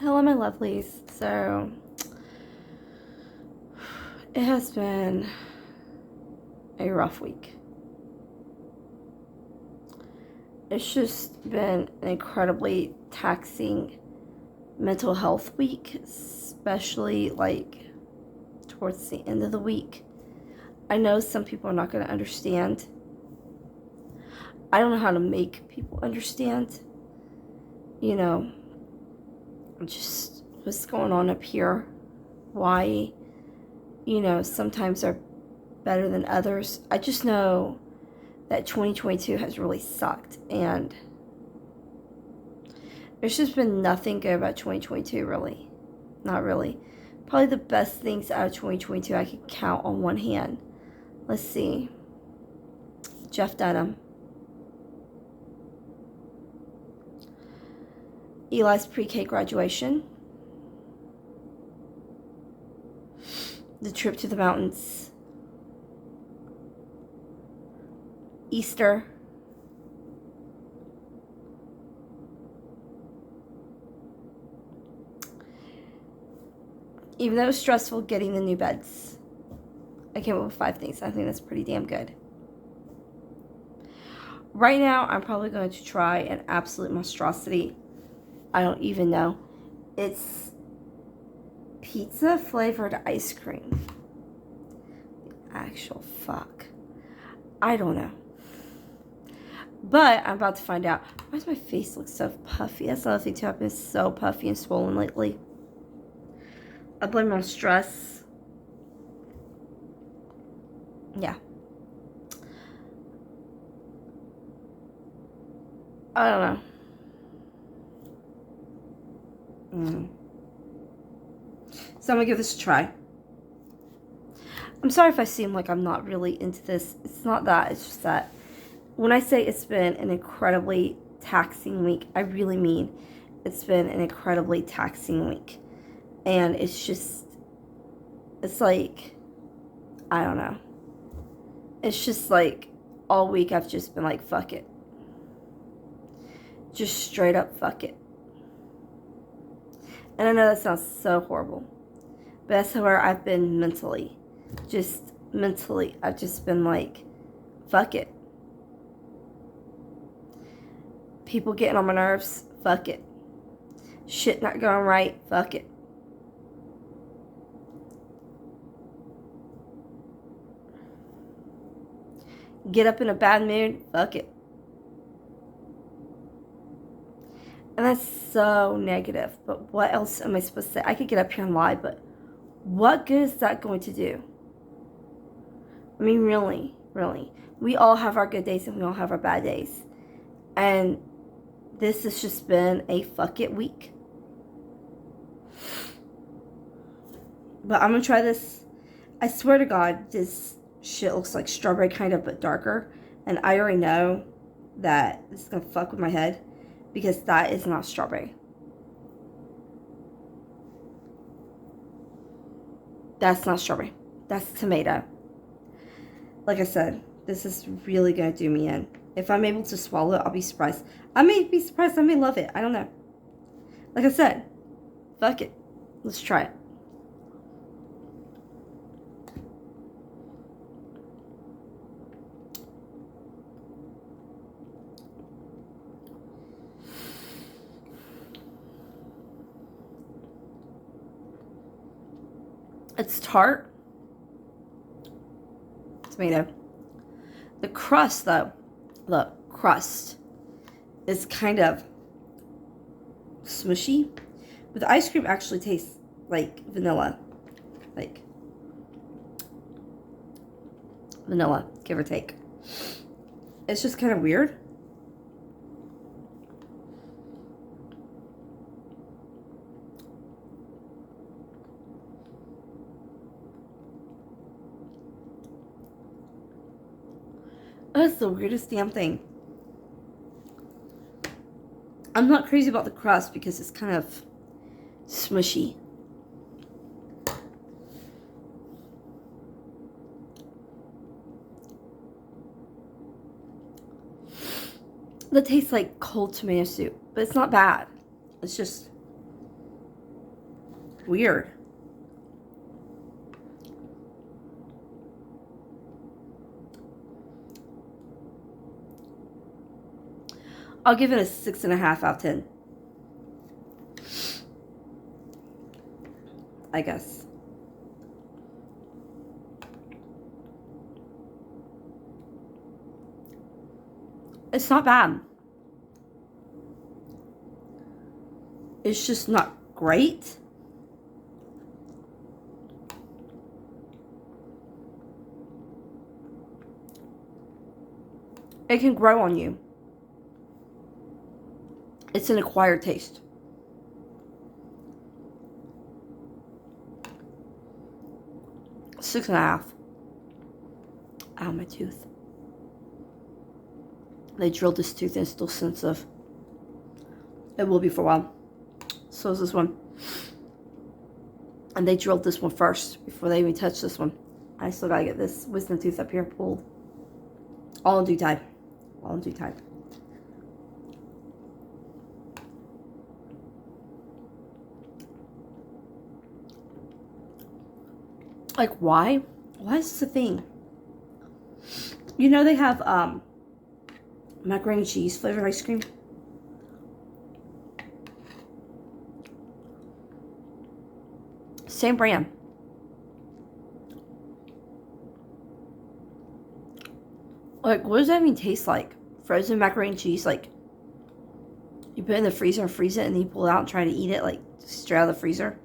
Hello, my lovelies. So, it has been a rough week. It's just been an incredibly taxing mental health week, especially like towards the end of the week. I know some people are not going to understand. I don't know how to make people understand, you know, just what's going on up here. Why, sometimes are better than others. I just know that 2022 has really sucked, and there's just been nothing good about 2022, really. Not really. Probably the best things out of 2022 I could count on one hand. Let's see. Jeff Dunham. Eli's pre-K graduation. The trip to the mountains. Easter. Even though it was stressful getting the new beds, I came up with 5 things. I think that's pretty damn good. Right now, I'm probably going to try an absolute monstrosity. I don't even know. It's pizza flavored ice cream. Actual fuck. I don't know. But I'm about to find out. Why does my face look so puffy? That's another thing too. I've been so puffy and swollen lately. I blame it on stress. Yeah. I don't know. So I'm gonna give this a try. I'm sorry if I seem like I'm not really into this. It's not that. It's just that when I say it's been an incredibly taxing week, I really mean it's been an incredibly taxing week. And it's like, I don't know. It's just like all week I've just been like, fuck it. Just straight up fuck it. And I know that sounds so horrible, but that's where I've been mentally. Just mentally, I've just been like, fuck it. People getting on my nerves, fuck it. Shit not going right, fuck it. Get up in a bad mood, fuck it. And that's so negative. But what else am I supposed to say? I could get up here and lie, but what good is that going to do? I mean, really. We all have our good days and we all have our bad days. And this has just been a fuck it week. But I'm going to try this. I swear to God, this shit looks like strawberry kind of, but darker. And I already know that this is going to fuck with my head. Because that is not strawberry. That's not strawberry. That's tomato. Like I said, this is really going to do me in. If I'm able to swallow it, I'll be surprised. I may be surprised. I may love it. I don't know. Like I said, fuck it. Let's try it. It's tart. Tomato. The crust, though, the crust is kind of smushy. But the ice cream actually tastes like vanilla. Like vanilla, give or take. It's just kind of weird. That's the weirdest damn thing. I'm not crazy about the crust because it's kind of smushy. That tastes like cold tomato soup, but it's not bad. It's just Weird. I'll give it a 6.5 out of 10. I guess. It's not bad. It's just not great. It can grow on you. It's an acquired taste. Six and a half. Ow, my tooth. They drilled this tooth and it's still sensitive. It will be for a while. So is this one. And they drilled this one first before they even touched this one. I still gotta get this wisdom tooth up here pulled. All in due time. All in due time. Like, why? Why is this a thing? You know they have macaroni and cheese flavored ice cream. Same brand. Like, what does that even taste like? Frozen macaroni and cheese, like, you put it in the freezer and freeze it, and then you pull it out and try to eat it, like, straight out of the freezer.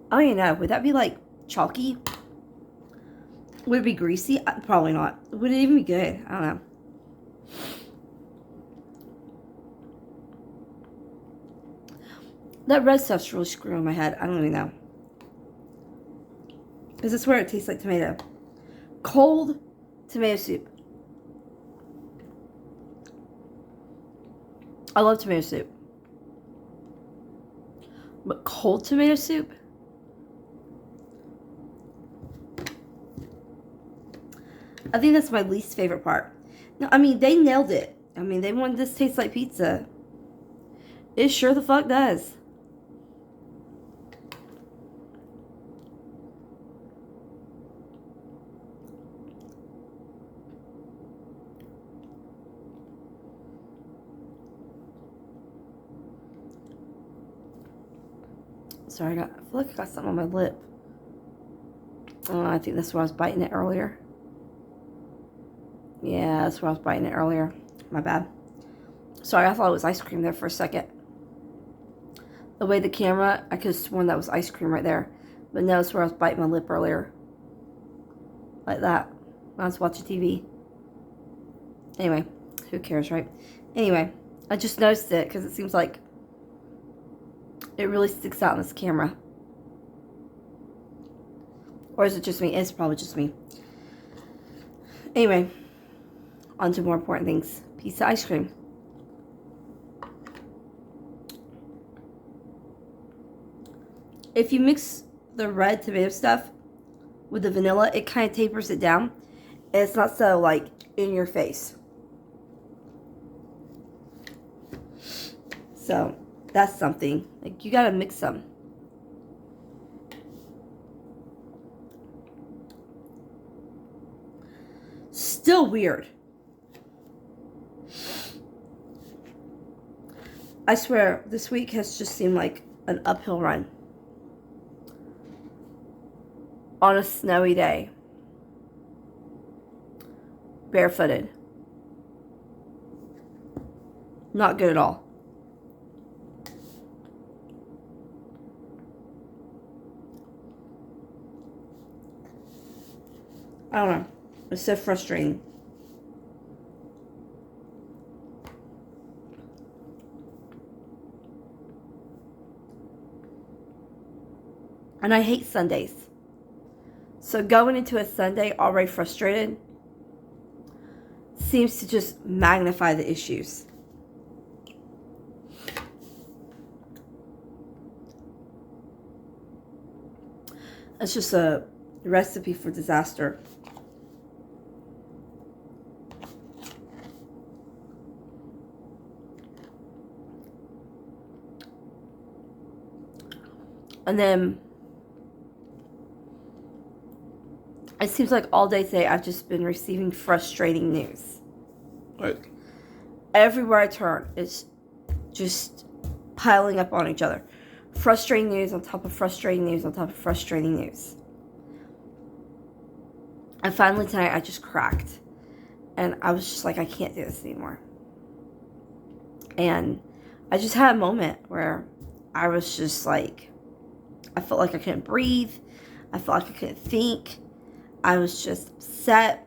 I don't even know. Would that be, like, chalky? Would it be greasy? Probably not. Would it even be good? I don't know. That red stuff's really screwing my head. I don't even know. Because I swear it tastes like tomato. Cold tomato soup. I love tomato soup. But cold tomato soup? I think that's my least favorite part. No, I mean, they nailed it. I mean, they wanted this to taste like pizza. It sure the fuck does. Sorry, I feel like I got something on my lip. I think that's where I was biting it earlier. Yeah, that's where I was biting it earlier. My bad. Sorry, I thought it was ice cream there for a second. The way the camera, I could have sworn that was ice cream right there. But no, it's where I was biting my lip earlier. Like that. When I was watching TV. Anyway, who cares, right? Anyway, I just noticed it because it seems like it really sticks out in this camera. Or is it just me? It's probably just me. Anyway, on to more important things. Pizza ice cream. If you mix the red tomato stuff with the vanilla, it kind of tapers it down. And it's not so, like, in your face. So, that's something. Like, you gotta mix them. Still weird. I swear, this week has just seemed like an uphill run. On a snowy day. Barefooted. Not good at all. I don't know. It's so frustrating. And I hate Sundays. So going into a Sunday already frustrated seems to just magnify the issues. It's just a recipe for disaster. And then It seems like all day today I've just been receiving frustrating news. Like, everywhere I turn, it's just piling up on each other. Frustrating news on top of frustrating news on top of frustrating news. And finally tonight I just cracked. And I was just like, I can't do this anymore. And I just had a moment where I was just like, I felt like I couldn't breathe. I felt like I couldn't think. I was just upset.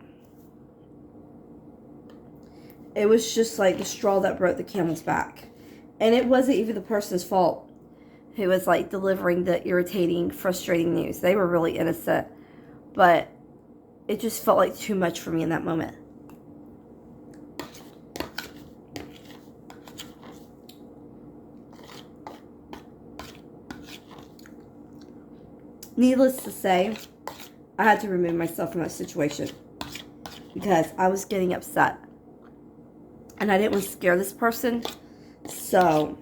It was just like the straw that broke the camel's back. And it wasn't even the person's fault who was like delivering the irritating, frustrating news. They were really innocent. But it just felt like too much for me in that moment. Needless to say, I had to remove myself from that situation because I was getting upset. And I didn't want to scare this person. So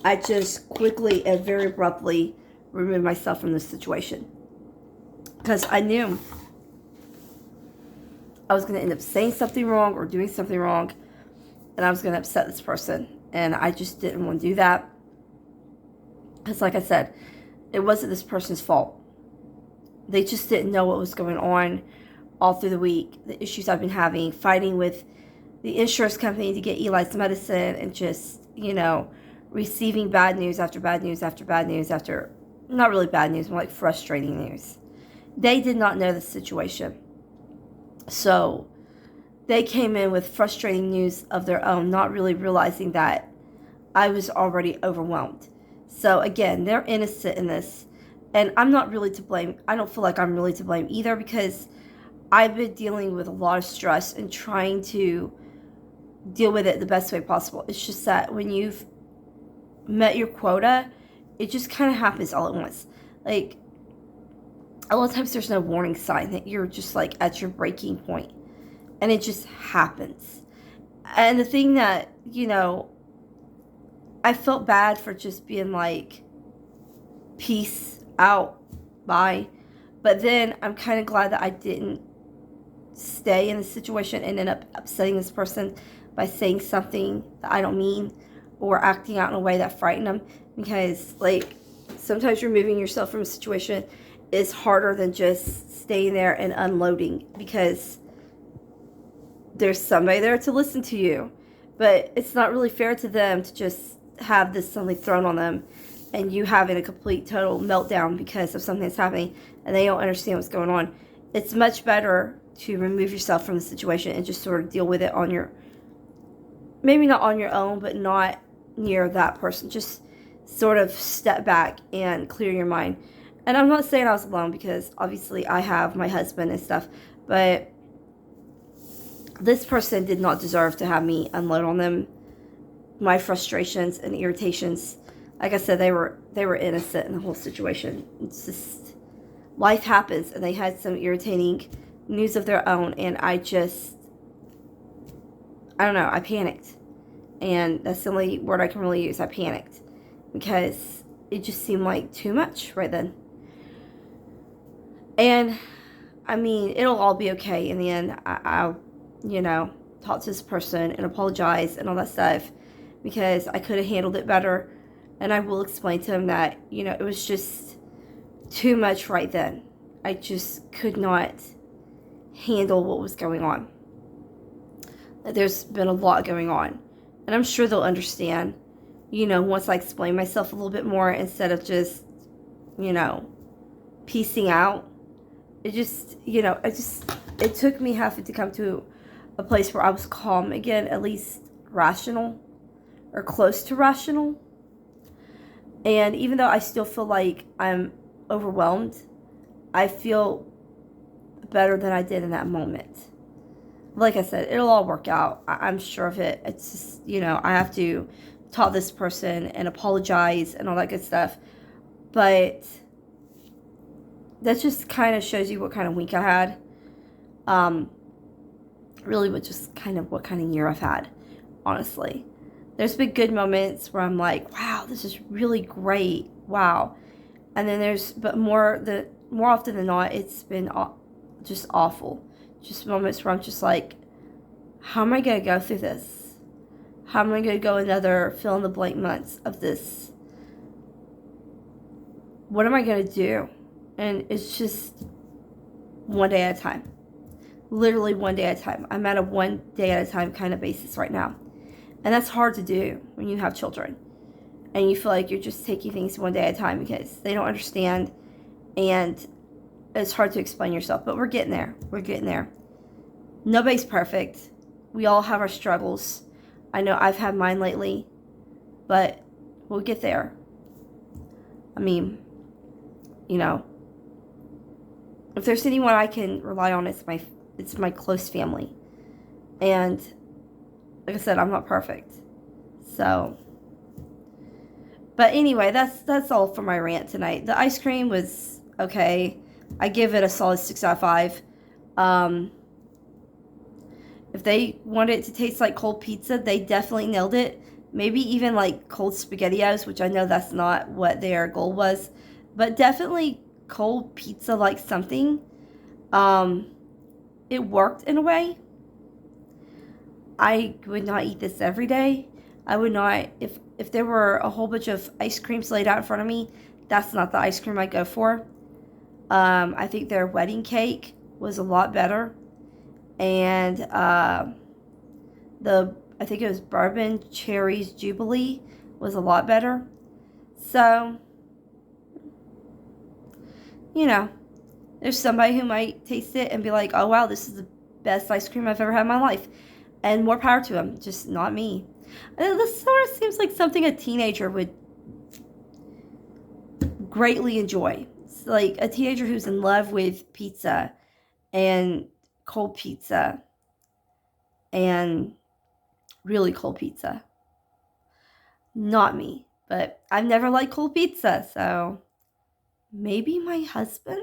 I just quickly and very abruptly removed myself from this situation. Because I knew I was going to end up saying something wrong or doing something wrong. And I was going to upset this person. And I just didn't want to do that. Because like I said, it wasn't this person's fault. They just didn't know what was going on all through the week. The issues I've been having, fighting with the insurance company to get Eli's medicine, and just, receiving bad news after bad news after bad news after, not really bad news, more like frustrating news. They did not know the situation. So they came in with frustrating news of their own, not really realizing that I was already overwhelmed. So again, they're innocent in this. And I'm not really to blame. I don't feel like I'm really to blame either, because I've been dealing with a lot of stress and trying to deal with it the best way possible. It's just that when you've met your quota, it just kind of happens all at once. Like, a lot of times there's no warning sign that you're just like at your breaking point. And it just happens. And the thing that, I felt bad for just being like, peace out, bye. But then I'm kind of glad that I didn't stay in the situation and end up upsetting this person by saying something that I don't mean or acting out in a way that frightened them. Because, like, sometimes removing yourself from a situation is harder than just staying there and unloading, because there's somebody there to listen to you. But it's not really fair to them to just have this suddenly thrown on them and you having a complete total meltdown because of something that's happening and they don't understand what's going on. It's much better to remove yourself from the situation and just sort of deal with it on your, maybe not on your own, but not near that person. Just sort of step back and clear your mind. And I'm not saying I was alone, because obviously I have my husband and stuff, but this person did not deserve to have me unload on them my frustrations and irritations. Like I said, they were innocent in the whole situation. It's just, life happens, and they had some irritating news of their own, and I don't know, I panicked. And that's the only word I can really use. I panicked because it just seemed like too much right then. And I mean, it'll all be okay in the end. I'll talk to this person and apologize and all that stuff, because I could have handled it better. And I will explain to him that, it was just too much right then. I just could not handle what was going on. There's been a lot going on. And I'm sure they'll understand, once I explain myself a little bit more, instead of just, piecing out. It took me having to come to a place where I was calm again, at least rational, or close to rational. And even though I still feel like I'm overwhelmed, I feel better than I did in that moment. Like I said, it'll all work out. I'm sure of it. It's just, I have to talk to this person and apologize and all that good stuff. But that just kind of shows you what kind of week I had. Really, what kind of year I've had, honestly. There's been good moments where I'm like, wow, this is really great. Wow. And then but more the more often than not, it's been just awful. Just moments where I'm just like, how am I going to go through this? How am I going to go another fill in the blank months of this? What am I going to do? And it's just one day at a time. Literally one day at a time. I'm at a one day at a time kind of basis right now. And that's hard to do when you have children. And you feel like you're just taking things one day at a time because they don't understand. And it's hard to explain yourself. But we're getting there. We're getting there. Nobody's perfect. We all have our struggles. I know I've had mine lately. But we'll get there. I mean, you know, if there's anyone I can rely on, it's my close family. And like I said, I'm not perfect. So, but anyway, that's all for my rant tonight. The ice cream was okay. I give it a solid 6 out of 5. If they wanted it to taste like cold pizza, they definitely nailed it. Maybe even like cold SpaghettiOs, which I know that's not what their goal was. But definitely cold pizza like something. It worked in a way. I would not eat this every day. I would not, if there were a whole bunch of ice creams laid out in front of me, that's not the ice cream I'd go for. I think their wedding cake was a lot better. And I think it was Bourbon Cherries Jubilee was a lot better. So, you know, there's somebody who might taste it and be like, oh wow, this is the best ice cream I've ever had in my life. And more power to them, just not me. This sort of seems like something a teenager would greatly enjoy. It's like a teenager who's in love with pizza and cold pizza and really cold pizza. Not me, but I've never liked cold pizza, so maybe my husband?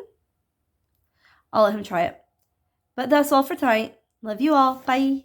I'll let him try it. But that's all for tonight. Love you all. Bye.